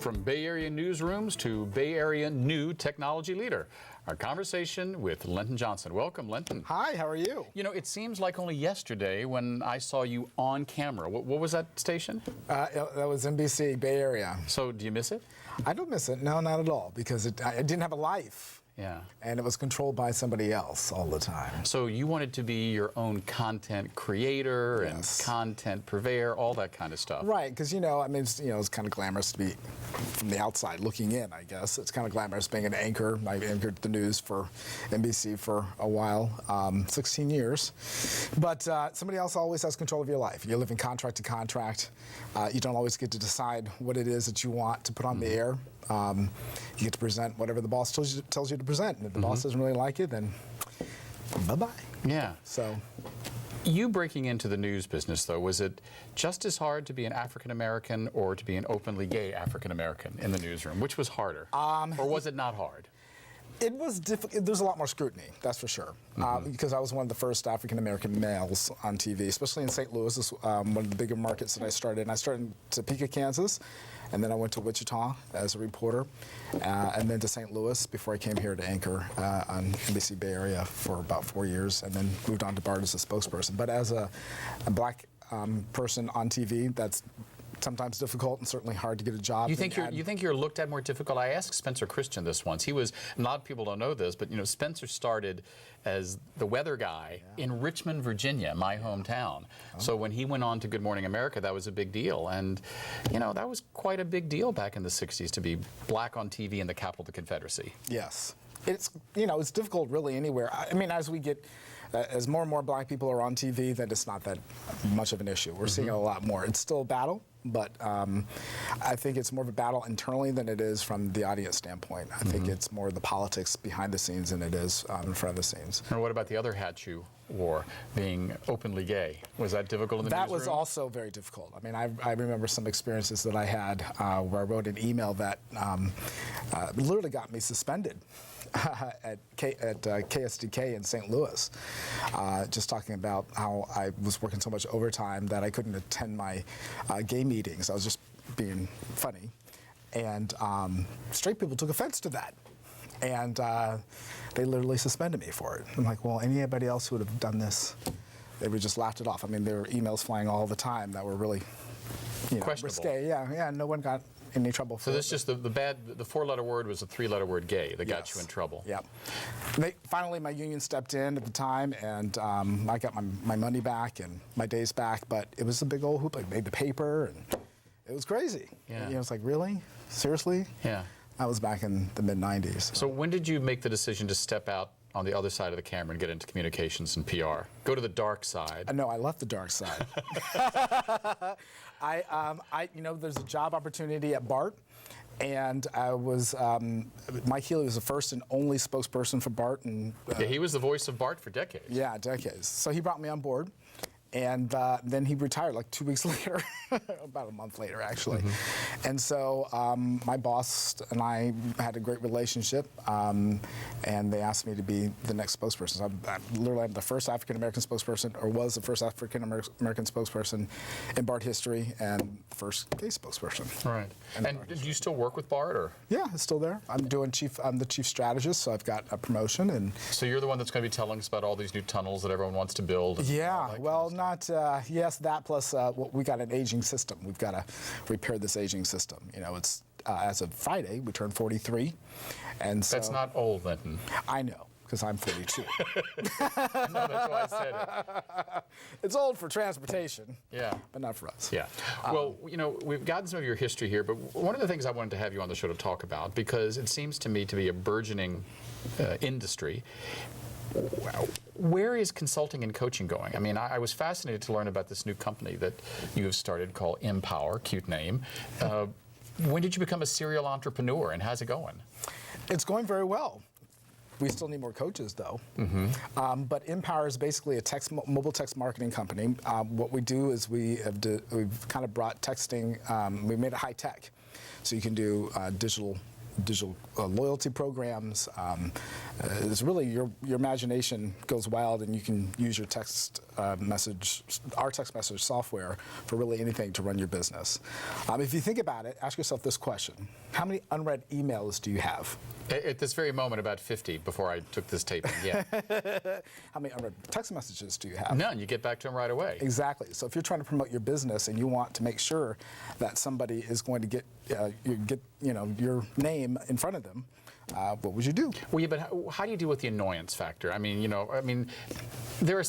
From Bay Area newsrooms to Bay Area new technology leader. Our conversation with Linton Johnson. Welcome, Linton. Hi, how are you? You know, it seems like only yesterday when I saw you on camera. What was that station? That was NBC, Bay Area. So, do you miss it? I don't miss it. No, not at all, because I didn't have a life. Yeah. And it was controlled by somebody else all the time. So you wanted to be your own content creator and content purveyor, all that kind of stuff. Right, because I mean, it's kind of glamorous to be from the outside looking in. I guess it's kind of glamorous being an anchor. I anchored the news for NBC for a while, 16 years. But somebody else always has control of your life. You're living contract to contract. You don't always get to decide what it is that you want to put on the air. You get to present whatever the boss tells you to present. And if the boss doesn't really like it, then bye-bye. Yeah. So, you breaking into the news business, though, was it just as hard to be an African-American or to be an openly gay African-American in the newsroom? Which was harder? Or was it not hard? It was difficult. There's a lot more scrutiny, that's for sure. Because I was one of the first African-American males on TV, especially in St. Louis. This one of the bigger markets that I started in. I started in Topeka, Kansas, and then I went to Wichita as a reporter, and then to St. Louis before I came here to anchor on NBC Bay Area for about 4 years, and then moved on to BART as a spokesperson. But as a black person on TV, that's sometimes difficult and certainly hard to get a job. You think you're looked at more difficult? I asked Spencer Christian this once. He was, a lot of people don't know this, but Spencer started as the weather guy in Richmond, Virginia, my hometown. So when he went on to Good Morning America, that was a big deal. And that was quite a big deal back in the 60s to be black on TV in the capital of the Confederacy. Yes. It's it's difficult really anywhere. I mean, as we get as more and more black people are on TV, then it's not that much of an issue. We're seeing it a lot more. It's still a battle, but I think it's more of a battle internally than it is from the audience standpoint. I think it's more the politics behind the scenes than it is in front of the scenes. And what about the other hat you wore, being openly gay? Was that difficult in the newsroom? That was also very difficult. I mean, I remember some experiences that I had where I wrote an email that literally got me suspended. At KSDK in St. Louis, just talking about how I was working so much overtime that I couldn't attend my gay meetings. I was just being funny. And straight people took offense to that. And they literally suspended me for it. I'm like, well, anybody else who would have done this, they would just laughed it off. I mean, there were emails flying all the time that were really risque. Yeah, no one got any trouble for it. So this just the four-letter word was a three-letter word gay that got you in trouble. Yeah. Finally, my union stepped in at the time, and I got my money back and my days back, but it was a big old hoop. I made the paper, and it was crazy. Yeah. It's like, really? Seriously? Yeah. That was back in the mid-90s. So when did you make the decision to step out on the other side of the camera and get into communications and PR? Go to the dark side. No, I left the dark side. There's a job opportunity at BART, and I was, Mike Healy was the first and only spokesperson for BART. And, he was the voice of BART for decades. Yeah, decades. So he brought me on board. And then he retired like 2 weeks later, about a month later, actually. And so my boss and I had a great relationship, and they asked me to be the next spokesperson. So I'm the first African-American spokesperson, or was the first African-American spokesperson in BART history, and the first gay spokesperson. Right. And do you still work with BART, or? Yeah, it's still there. I'm the chief strategist, so I've got a promotion. And so you're the one that's going to be telling us about all these new tunnels that everyone wants to build? Yeah, well, yes, that plus we got an aging system. We've got to repair this aging system. It's as of Friday, we turned 43, and so that's not old, Linton. I know, because I'm 42. No, that's why I said it. It's old for transportation. Yeah, but not for us. Yeah. Well, we've gotten some of your history here, but one of the things I wanted to have you on the show to talk about, because it seems to me to be a burgeoning industry. Where is consulting and coaching going? I mean, I was fascinated to learn about this new company that you have started called mPower, cute name. When did you become a serial entrepreneur, and how's it going? It's going very well. We still need more coaches, though. But mPower is basically a mobile text marketing company. What we do is we've kind of brought texting, we made it high tech. So you can do digital digital loyalty programs. It's really your imagination goes wild, and you can use your our text message software for really anything to run your business. If you think about it, ask yourself this question: how many unread emails do you have? At this very moment, about 50 before I took this taping, yeah. How many unread text messages do you have? None. You get back to them right away. Exactly. So if you're trying to promote your business and you want to make sure that somebody is going to get your name in front of them, what would you do? Well, yeah, but how do you deal with the annoyance factor? I mean,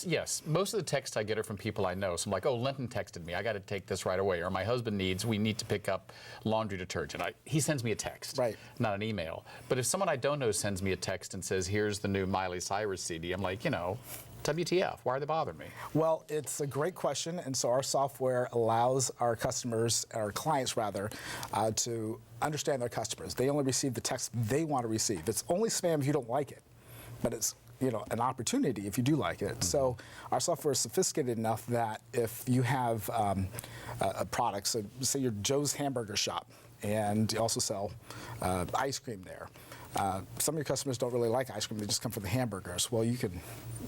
yes, most of the texts I get are from people I know. So I'm like, oh, Linton texted me. I got to take this right away. Or my husband we need to pick up laundry detergent. He sends me a text, right, not an email. But if someone I don't know sends me a text and says, here's the new Miley Cyrus CD, I'm like, WTF, why are they bothering me? Well, it's a great question, and so our software allows our customers, our clients rather, to understand their customers. They only receive the text they want to receive. It's only spam if you don't like it, but it's an opportunity if you do like it. Mm-hmm. So our software is sophisticated enough that if you have a product, so say you're Joe's Hamburger Shop, and you also sell ice cream there. Some of your customers don't really like ice cream, they just come for the hamburgers. Well, you can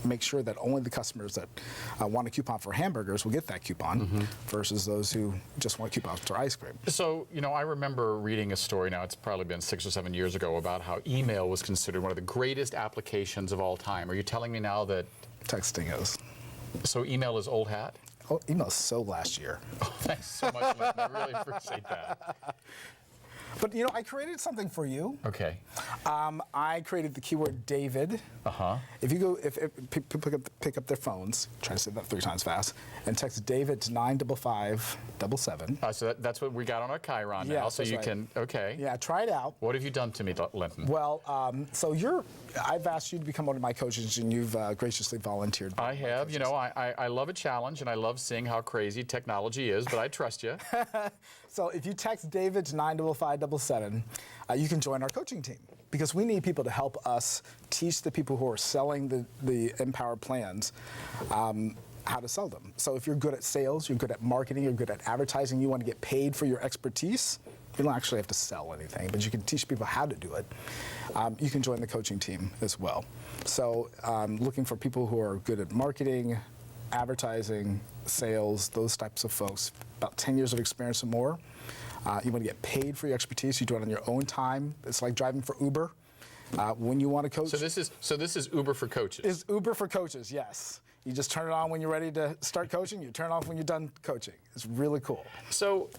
make sure that only the customers that want a coupon for hamburgers will get that coupon, mm-hmm, versus those who just want coupons for ice cream. So, I remember reading a story, now it's probably been 6 or 7 years ago, about how email was considered one of the greatest applications of all time. Are you telling me now that texting is? So email is old hat? Oh, email is so last year. Oh, thanks so much, Linton. I really appreciate that. But I created something for you. Okay. I created the keyword David. Uh-huh. If you go, if people pick up their phones, try to say that 3 times fast, and text David to 95577. So that's what we got on our Chiron now. So you can, okay. Yeah, try it out. What have you done to me, Linton? Well, I've asked you to become one of my coaches, and you've graciously volunteered. I have. I love a challenge, and I love seeing how crazy technology is, but I trust you. So if you text David to 95577, you can join our coaching team, because we need people to help us teach the people who are selling the mPower plans how to sell them. So if you're good at sales, you're good at marketing, you're good at advertising, you want to get paid for your expertise, you don't actually have to sell anything, but you can teach people how to do it. You can join the coaching team as well. So looking for people who are good at marketing, advertising, sales, those types of folks, about 10 years of experience or more. You want to get paid for your expertise. You do it on your own time. It's like driving for Uber. When you want to coach. So this is Uber for coaches. It's Uber for coaches, yes. You just turn it on when you're ready to start coaching. You turn it off when you're done coaching. It's really cool. So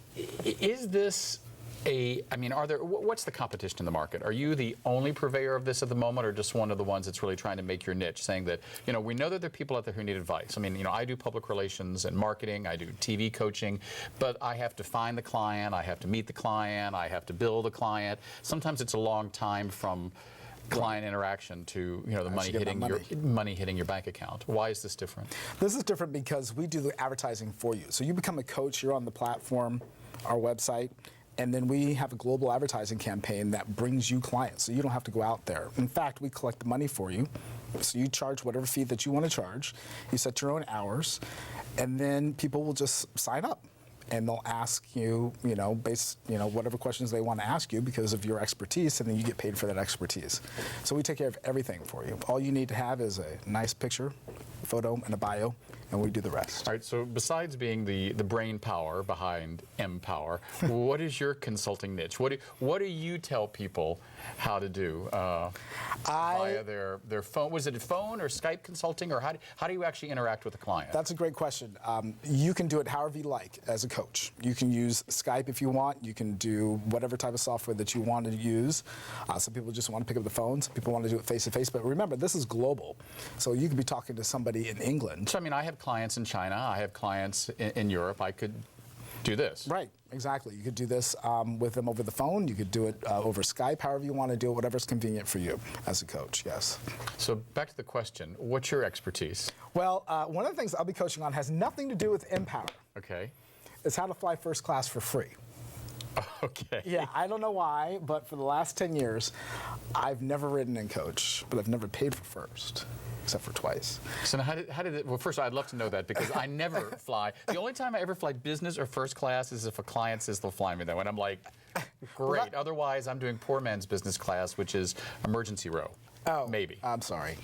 is this what's the competition in the market? Are you the only purveyor of this at the moment, or just one of the ones that's really trying to make your niche, saying that, we know that there are people out there who need advice. I do public relations and marketing, I do TV coaching, but I have to find the client, I have to meet the client, I have to bill the client. Sometimes it's a long time from client interaction to the money hitting your bank account. Why is this different? This is different because we do the advertising for you. So you become a coach, you're on the platform, our website, and then we have a global advertising campaign that brings you clients, so you don't have to go out there. In fact, we collect the money for you, so you charge whatever fee that you want to charge. You set your own hours, and then people will just sign up, and they'll ask you, whatever questions they want to ask you because of your expertise, and then you get paid for that expertise. So we take care of everything for you. All you need to have is a nice picture, photo, and a bio, and we do the rest. All right, so besides being the brain power behind mPower, what is your consulting niche? What do you tell people how to do via their phone? Was it a phone or Skype consulting, or how do you actually interact with the client? That's a great question. You can do it however you like as a coach. You can use Skype if you want. You can do whatever type of software that you want to use. Some people just want to pick up the phone. Some people want to do it face-to-face. But remember, this is global. So you could be talking to somebody in England. So, I have clients in China. I have clients in Europe. I could do this. Right, exactly. You could do this with them over the phone. You could do it over Skype, however you want to do it, whatever's convenient for you as a coach, yes. So back to the question, what's your expertise? Well, one of the things I'll be coaching on has nothing to do with mPower. Okay. It's how to fly first class for free. Okay. Yeah, I don't know why, but for the last 10 years, I've never ridden in coach, but I've never paid for first. Except for twice. So now how did it, well, first I'd love to know that, because I never fly. The only time I ever fly business or first class is if a client says they'll fly me that way. And I'm like, Great. Otherwise, I'm doing poor man's business class, which is emergency row. Oh, Maybe. I'm sorry.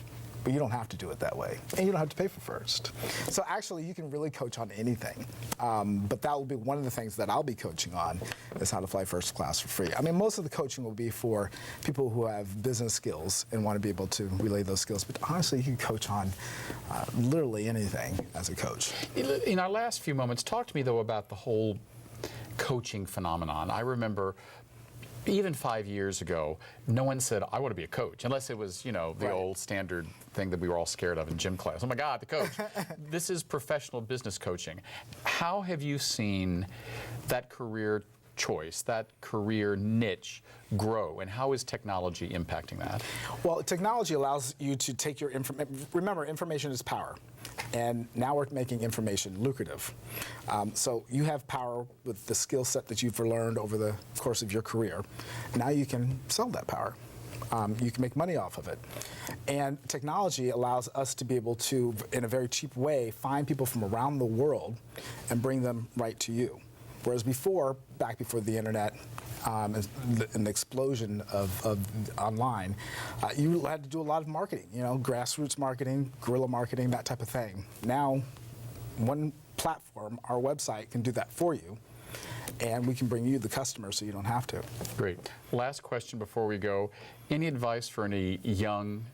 But you don't have to do it that way. And you don't have to pay for first. So actually, you can really coach on anything. But that will be one of the things that I'll be coaching on, is how to fly first class for free. I mean, most of the coaching will be for people who have business skills and want to be able to relay those skills. But honestly, you can coach on literally anything as a coach. In our last few moments, talk to me, though, about the whole coaching phenomenon. I remember even 5 years ago, no one said, I want to be a coach, unless it was, the Right. old standard thing that we were all scared of in gym class. Oh my God, the coach. This is professional business coaching. How have you seen that career choice, that career niche grow, and how is technology impacting that? Well, technology allows you to take your information. Remember, information is power. And now we're making information lucrative. So you have power with the skill set that you've learned over the course of your career. Now you can sell that power. You can make money off of it. And technology allows us to be able to, in a very cheap way, find people from around the world and bring them right to you. Whereas before, back before the internet, and the explosion of online, you had to do a lot of marketing, grassroots marketing, guerrilla marketing, that type of thing. Now, one platform, our website, can do that for you, and we can bring you the customer so you don't have to. Great. Last question before we go. Any advice for any young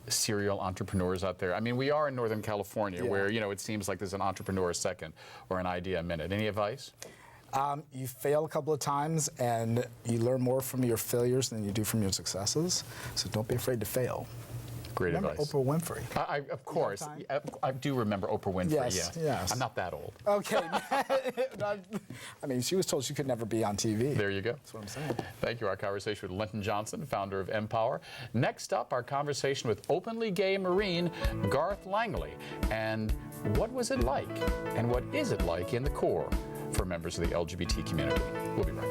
serial entrepreneurs out there? I mean, we are in Northern California, where, it seems like there's an entrepreneur a second or an idea a minute. Any advice? You fail a couple of times, and you learn more from your failures than you do from your successes. So don't be afraid to fail. Great Remember advice. Oprah Winfrey. Of course. I do remember Oprah Winfrey, Yes. I'm not that old. Okay. I mean, she was told she could never be on TV. There you go. That's what I'm saying. Thank you. Our conversation with Linton Johnson, founder of mPower. Next up, our conversation with openly gay Marine Garth Langley. And what was it like? And what is it like in the Corps for members of the LGBT community? We'll be right back.